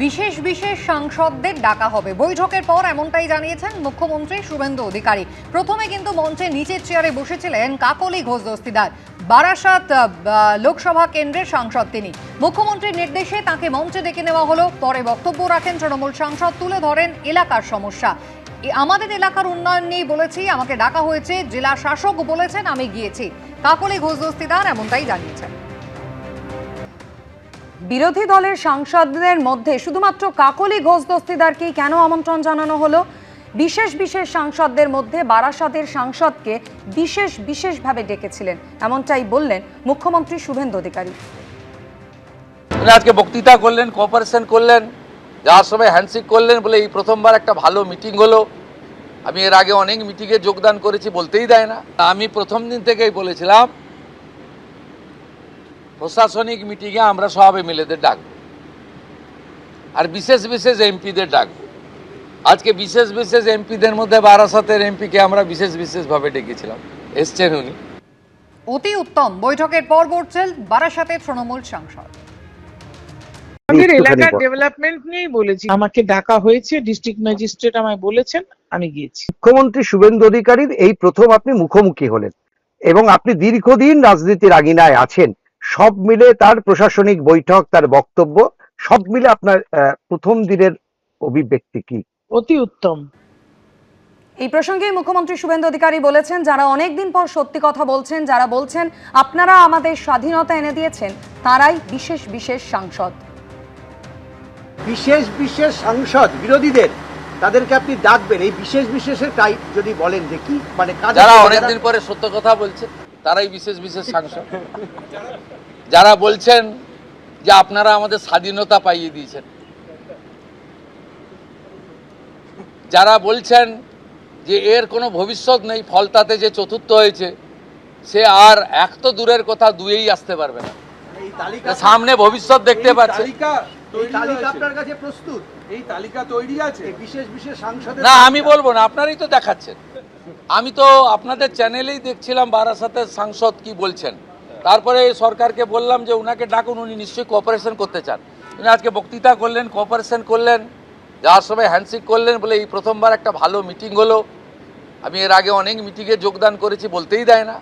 বিশেষ বিশেষ সাংসদদের ডাকা হবে। বৈঠকের পর এমনটাই জানিয়েছেন মুখ্যমন্ত্রী শুভেন্দু অধিকারী। প্রথমে কিন্তু মঞ্চে নিচের চেয়ারে বসেছিলেন কাকলি ঘোষ দস্তিদার, বারাসাত লোকসভা কেন্দ্রের সাংসদ তিনি। মুখ্যমন্ত্রীর নির্দেশে তাকে মঞ্চে ডেকে নেওয়া হলো। পরে বক্তব্য রাখেন তৃণমূল সাংসদ, তুলে ধরেন এলাকার সমস্যা। আমাদের এলাকার উন্নয়ন নিয়ে বলেছি, আমাকে ডাকা হয়েছে, জেলা শাসক বলেছেন, আমি গিয়েছি। কাকলি ঘোষ দস্তিদার এমনটাই জানিয়েছেন। বিরোধী দলের সাংসদদের মধ্যে শুধুমাত্র কাকলি ঘোষ দস্তিদারকেই কেন আমন্ত্রণ জানানো হলো? বিশেষ বিশেষ সাংসদদের মধ্যে বারাসাতের সাংসদকে বিশেষভাবে ডেকেছিলেন, এমনটাই বললেন মুখ্যমন্ত্রী শুভেন্দু অধিকারী। আজকে বক্তৃতা করলেন, কোঅপারেশন করলেন, যাওয়ার সময় হ্যান্ডশেক করলেন, বলে এই প্রথমবার একটা ভালো মিটিং হলো। আমি এর আগে অনেক মিটিংয়ে যোগদান করেছি, বলতেই দেয় না। আমি প্রথম দিন থেকেই বলেছিলাম প্রশাসনিক মিটিংয়ে আমরা সব এমএলএদের ডাকবো আর বিশেষ বিশেষ এমপিদের ডাকবো। আজকে বিশেষ বিশেষ এমপিদের মধ্যে বারাসাতের এমপিকে আমরা বিশেষভাবে ডেকেছিলাম, এসছেন উনি। অতি উত্তম। বৈঠকের পর বলছেন বারাসাতের তৃণমূল সাংসদ। আমাদের এলাকার ডেভেলপমেন্ট নিয়েই বলেছি, আমাকে ডাকা হয়েছে, ডিস্ট্রিক্ট ম্যাজিস্ট্রেট আমায় বলেছেন, আমি গিয়েছি। মুখ্যমন্ত্রী শুভেন্দু অধিকারীর এই প্রথম আপনি মুখোমুখি হলেন এবং আপনি দীর্ঘদিন রাজনীতির আগিনায় আছেন। সব মিলে তার প্রশাসনিক বৈঠক, তার বক্তব্য সব মিলে আপনার প্রথম দিনের অভিব্যক্তি কি? অতি উত্তম। এই প্রসঙ্গে মুখ্যমন্ত্রী শুভেন্দু অধিকারী বলেছেন, যারা অনেকদিন পর সত্যি কথা বলছেন, যারা বলছেন আপনারা আমাদের স্বাধীনতা এনে দিয়েছেন, তারাই বিশেষ বিশেষ সাংসদ। বিশেষ বিশেষ সাংসদ বিরোধীদের, তাদেরকে আপনি ডাকবেন। এই বিশেষ বিশেষের টাইপ যদি বলেন যে কি মানে, যারা অনেকদিন পরে সত্য কথা বলছেন তারাই বিশেষ বিশেষ সাংসদ। যারা বলছেন যে আপনারা আমাদের স্বাধীনতা পাইয়ে দিয়েছেন, যারা বলছেন যে এর কোনো ভবিষ্যৎ নেই, ফলতাতে যে চতুর্থ হয়েছে সে আর এক তো দূরের কথা, দুয়েই আসতে পারবে না। সামনে ভবিষ্যৎ দেখতে পাচ্ছে আপনার কাছে প্রস্তুত, এই তালিকা তৈরি আছে বিশেষ বিশেষ সাংসদ। না, আমি বলবো না, আপনারাই তো দেখাচ্ছেন। আমি তো আপনাদের চ্যানেলেই দেখছিলাম বারাসাতের সাংসদ কি বলছেন। তারপরে সরকারকে বললাম যে উনাকে ডাকুন, উনি নিশ্চয়ই কোঅপারেশন করতে চান। উনি আজকে বক্তৃতা করলেন, কোঅপারেশন করলেন, যাওয়ার সময় হ্যান্ডশেক করলেন, বলে এই প্রথমবার একটা ভালো মিটিং হলো। আমি এর আগে অনেক মিটিংয়ে যোগদান করেছি, বলতেই দেয় না।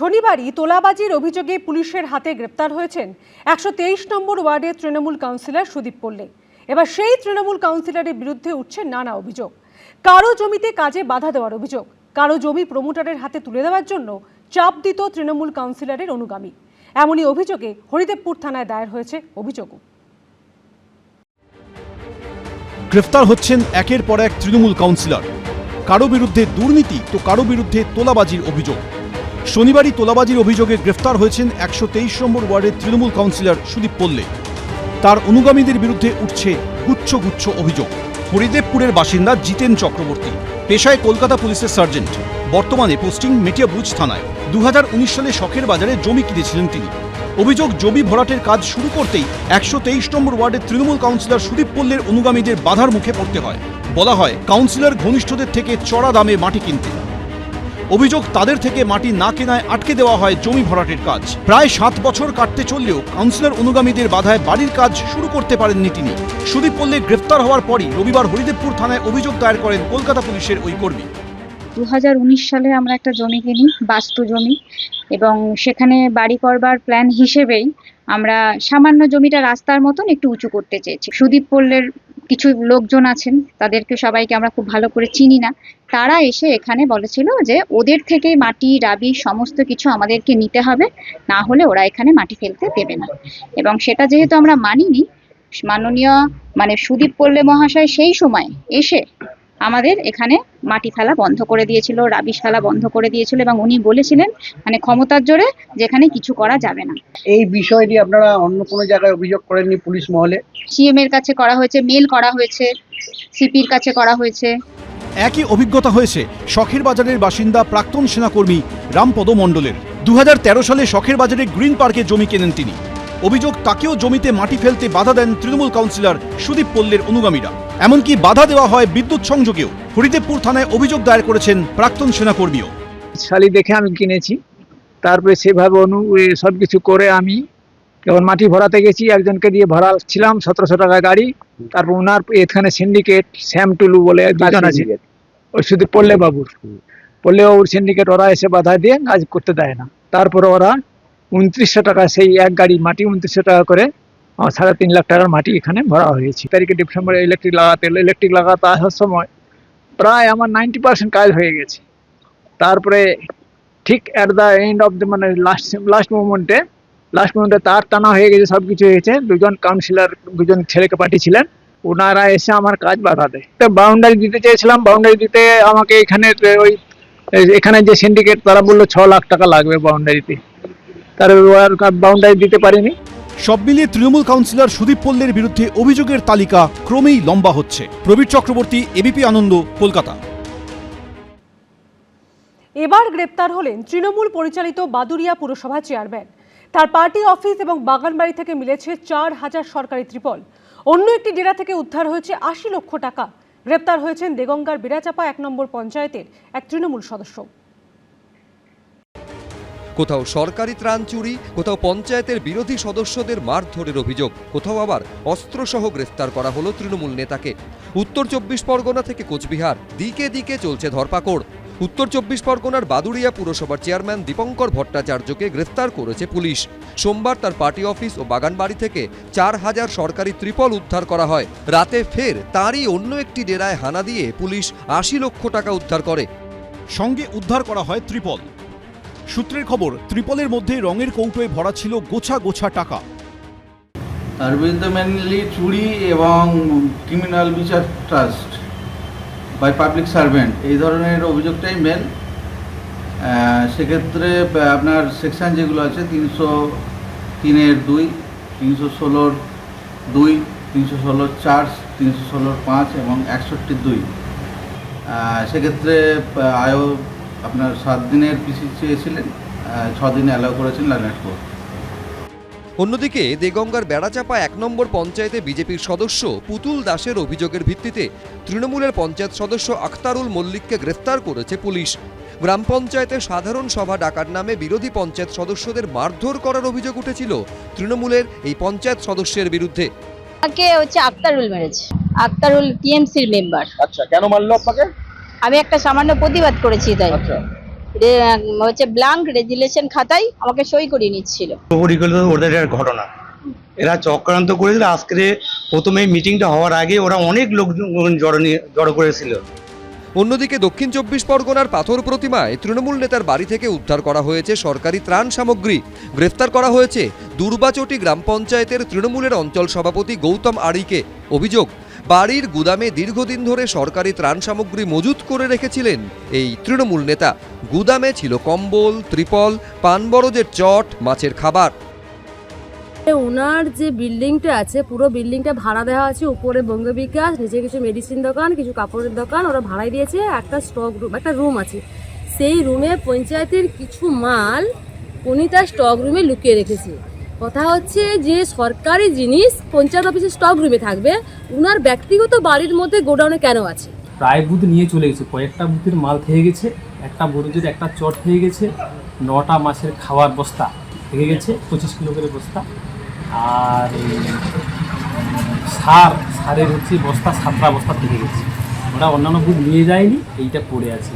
শনিবারই তোলাবাজির অভিযোগে পুলিশের হাতে গ্রেপ্তার হয়েছেন 123 নম্বর ওয়ার্ডের তৃণমূল কাউন্সিলর সুদীপ পল্লে। এবার সেই তৃণমূল কাউন্সিলরের বিরুদ্ধে উঠছে নানা অভিযোগ। কারো জমিতে কাজে বাধা দেওয়ার অভিযোগ, কারো জমি প্রমোটারের হাতে তুলে দেওয়ার জন্য চাপ দিত তৃণমূল কাউন্সিলরের অনুগামী। এমনই অভিযোগে হরিদেবপুর থানায় দায়ের হয়েছে অভিযোগও। গ্রেফতার হচ্ছেন একের পর এক তৃণমূল কাউন্সিলর। কারো বিরুদ্ধে দুর্নীতি তো কারো বিরুদ্ধে তোলাবাজির অভিযোগ। শনিবারই তোলাবাজির অভিযোগে গ্রেফতার হয়েছেন 123 নম্বর ওয়ার্ডের তৃণমূল কাউন্সিলর সুদীপ পল্লে। তার অনুগামীদের বিরুদ্ধে উঠছে গুচ্ছ গুচ্ছ অভিযোগ। হরিদেবপুরের বাসিন্দা জিতেন চক্রবর্তী, পেশায় কলকাতা পুলিশের সার্জেন্ট, বর্তমানে পোস্টিং মেটিয়াবুরুজ থানায়। 2019 সালে শখের বাজারে জমি কিনেছিলেন তিনি। অভিযোগ, জমি ভরাটের কাজ শুরু করতেই 123 নম্বর ওয়ার্ডের তৃণমূল কাউন্সিলর সুদীপ পল্লের অনুগামীদের বাধার মুখে পড়তে হয়। বলা হয় কাউন্সিলর ঘনিষ্ঠদের থেকে চড়া দামে মাটি কিনতে। অভিযোগ, তাদের থেকে মাটি না কেনায় আটকে দেওয়া হয় জমি ভরাটের কাজ। প্রায় 7 বছর কাটতে চললেও কাউন্সিলর অনুগামীদের বাধায় বাড়ির কাজ শুরু করতে পারেননি তিনি। সুদীপ পল্লে গ্রেফতার হওয়ার পরই রবিবার হরিদেবপুর থানায় অভিযোগ দায়ের করেন কলকাতা পুলিশের ওই কর্মী। 2019 সালে আমরা একটা জমি কিনি, বাস্তু জমি, এবং সেখানে বাড়ি করবার প্ল্যান হিসেবেই আমরা সামান্য জমিটা রাস্তার মতন একটু উঁচু করতে চেয়েছি। সুদীপ পল্লের কিছু লোকজন আছেন, তাদেরকে সবাইকে আমরা খুব ভালো করে চিনি না। তারা এসে এখানে বলেছিল যে ওদের থেকে মাটি রাবি সমস্ত কিছু আমাদেরকে নিতে হবে, না হলে ওরা এখানে মাটি ফেলতে দেবে না। এবং সেটা যেহেতু আমরা মানিনি, মাননীয় সুদীপ পল্লে মহাশয় সেই সময় এসে আমাদের এখানে মাটি ফেলা বন্ধ করে দিয়েছিল, রাবিশ ফেলা বন্ধ করে দিয়েছিল, এবং উনি বলেছিলেন ক্ষমতার জোরে যেখানে কিছু করা যাবে না। এই বিষয়টি আপনারা অন্য কোনো জায়গায় অভিযোগ করেননি? পুলিশ মহলে সিএম এর কাছে করা হয়েছে, মেল করা হয়েছে, সিপির কাছে করা হয়েছে। একই অভিজ্ঞতা হয়েছে শখের বাজারের বাসিন্দা প্রাক্তন সেনাকর্মী রামপদ মণ্ডলের। 2013 সালে শখের বাজারে গ্রিন পার্কে জমি কেনেন তিনি। অভিযোগ, তাকেও জমিতে মাটি ফেলতে বাধা দেন তৃণমূল কাউন্সিলর সুদীপ পল্লের অনুগামীরা। এমনকি বাধা দেওয়া হয় বিদ্যুৎ সংযোগেও। হরিদেবপুর থানায় অভিযোগ দায়ের করেছেন প্রাক্তন সেনাকর্মীও। শালি দেখে আমি কিনেছি, তারপরে সেভাবে সব কিছু করে আমি যখন মাটি ভরাতে গেছি একজনকে দিয়ে ভরাচ্ছিলাম 1700 টাকা গাড়ি। তারপর ওনার এখানে সিন্ডিকেট শ্যাম টুলু বলে দুজন আছে, ওই শুধু পল্লে বাবুর সিন্ডিকেট, ওরা এসে বাধা দিয়ে কাজ করতে দেয় না। তারপরে ওরা 2900 টাকা সেই এক গাড়ি মাটি 2900 টাকা করে 3.5 লাখ টাকার মাটি এখানে ভরা হয়েছে। তারিখে ডিসেম্বরে ইলেকট্রিক লাগাতে আসার সময় প্রায় আমার 90% কাজ হয়ে গেছে। তারপরে ঠিক at the end of the মানে লাস্ট মোমেন্টে তার টানা হয়ে গেছে, সব কিছু হয়েছে। দুজন কাউন্সিলর দুজন ছেলেকে পাঠিয়েছিলেন, ওনারা এসে আমার কাজ বাধা দেয়। বাউন্ডারি দিতে চেয়েছিলাম, বাউন্ডারি দিতে আমাকে এখানে যে সিন্ডিকেট তারা বললো 6 লাখ টাকা লাগবে বাউন্ডারিতে, তার বাউন্ডারি দিতে পারিনি। সব মিলিয়ে তৃণমূল কাউন্সিলর সুদীপ পল্লের বিরুদ্ধে অভিযোগের তালিকা ক্রমেই লম্বা হচ্ছে। প্রবীর চক্রবর্তী, এবিপি আনন্দ, কলকাতা। এবার গ্রেপ্তার হলেন তৃণমূল পরিচালিত বাদুড়িয়া পুরসভা চেয়ারম্যান। তার পার্টি অফিস এবং বাগানবাড়ি থেকে মিলেছে 4000 সরকারি ত্রিপল। অন্য একটি ডেরা থেকে উদ্ধার হয়েছে 80 লক্ষ টাকা। গ্রেপ্তার হয়েছেন দেগঙ্গার বেড়াচাপা 1 নম্বর পঞ্চায়েতের এক তৃণমূল সদস্য। কোথাও সরকারি ত্রাণ চুরি, কোথাও পঞ্চায়েতের বিরোধী সদস্যদের মারধরের অভিযোগ, কোথাও আবার অস্ত্রসহ গ্রেফতার করা হলো তৃণমূল নেতাকে। উত্তর 24 পরগনা থেকে কোচবিহার দিকে দিকে চলছে ধরপাকড়। উত্তর 24 পরগনার বাদুড়িয়া পুরসভার চেয়ারম্যান দীপঙ্কর ভট্টাচার্যকে গ্রেফতার করেছে পুলিশ। সোমবার তার পার্টি অফিস ও বাগানবাড়ি থেকে 4000 সরকারি ত্রিপল উদ্ধার করা হয়। রাতে ফের তারই অন্য একটি ডেরায় হানা দিয়ে পুলিশ 80 লক্ষ টাকা উদ্ধার করে। সঙ্গে উদ্ধার করা হয় ত্রিপল। সূত্রের খবর, ত্রিপলের মধ্যে রঙের কৌটোয় ভরা ছিল গোছা গোছা টাকা। তার বিরুদ্ধে মেনলি চুরি এবং ক্রিমিনাল বিচার ট্রাস্ট বাই পাবলিক সার্ভেন্ট এই ধরনের অভিযোগটাই মেন। সেক্ষেত্রে আপনার সেকশন যেগুলো আছে 303(2), 316(2), 316(4), 316(5) এবং 61(2). সেক্ষেত্রে আয়ও আপনার 7 দিনের পিসি চেয়েছিলেন, 6 দিনে অ্যালাউ করেছেন লাইনাট কোর্ট। অন্যদিকে দেগঙ্গার বেড়াচাপা 1 নম্বর পঞ্চায়েতে বিজেপির সদস্য পুতুল দাসের অভিযোগের ভিত্তিতে তৃণমূলের পঞ্চায়েত সদস্য আখতারুল মল্লিককে গ্রেফতার করেছে পুলিশ। গ্রাম পঞ্চায়েতে সাধারণ সভা ডাকার নামে বিরোধী পঞ্চায়েত সদস্যদের মারধর করার অভিযোগ উঠেছিল তৃণমূলের এই পঞ্চায়েত সদস্যের বিরুদ্ধে। আমাকে হচ্ছে আখতারুল মেরেছে। আখতারুল টিএমসির মেম্বার। আচ্ছা, কেন মারলো আপনাকে? আমি একটা সামান্য প্রতিবাদ করেছি, তাই হচ্ছে ব্ল্যাঙ্ক রেজুলেশন খাতায় আমাকে সই করিয়ে নিচ্ছিল। ওদের ঘটনা এরা চক্রান্ত করেছিল। আজকে প্রথমে মিটিংটা হওয়ার আগে ওরা অনেক লোক জড়ো করেছিল। অন্যদিকে দক্ষিণ 24 পরগনার পাথর প্রতিমায় তৃণমূল নেতার বাড়ি থেকে উদ্ধার করা হয়েছে সরকারি ত্রাণ সামগ্রী। গ্রেফতার করা হয়েছে দুর্বাচটি গ্রাম পঞ্চায়েতের তৃণমূলের অঞ্চল সভাপতি গৌতম আড়িকে। অভিযোগ, বাড়ির গুদামে দীর্ঘদিন ধরে সরকারি ত্রাণ সামগ্রী মজুত করে রেখেছিলেন এই তৃণমূল নেতা। গুদামে ছিল কম্বল, ত্রিপল, পানবরজের চট, মাছের খাবার। ওনার যে বিল্ডিংটা আছে পুরো বিল্ডিংটা ভাড়া দেওয়া আছে। উপরে বঙ্গ বিকাশ, নিচে কিছু মেডিসিন দোকান, কিছু কাপড়ের দোকান ওরা ভাড়াই দিয়েছে। একটা স্টক রুম, একটা রুম আছে। সেই রুমে পঞ্চায়েতের কিছু মাল উনি তার স্টক রুমে লুকিয়ে রেখেছে। কথা হচ্ছে যে সরকারি জিনিস পঞ্চায়েত অফিসের স্টক রুমে থাকবে, উনার ব্যক্তিগত বাড়ির মধ্যে গোডাউনে কেন আছে? প্রায় বুথ নিয়ে চলে গেছে, কয়েকটা বুথের মাল থেকে গেছে, একটা বরজের একটা চট থেকে গেছে, 9টা মাছের খাওয়ার বস্তা থেকে গেছে, 25 কিলো করে বস্তা। আর সারের হচ্ছে বস্তা 7টা বস্তা থেকে গেছে। ওরা অন্যান্য বুথ নিয়ে যায়নি, এইটা পড়ে আছে।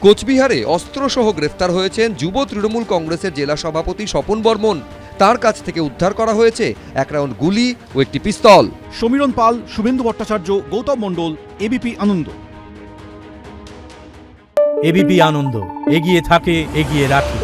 কোচবিহারে অস্ত্রসহ গ্রেফতার হয়েছেন যুব তৃণমূল কংগ্রেসের জেলা সভাপতি স্বপন বর্মন। তার কাছ থেকে উদ্ধার করা হয়েছে 1 রাউন্ড গুলি ও একটি পিস্তল। সমীরণ পাল, শুভেন্দু ভট্টাচার্য, গৌতম মণ্ডল, এবিপি আনন্দ। এবিপি আনন্দ, এগিয়ে থাকে, এগিয়ে রাখে।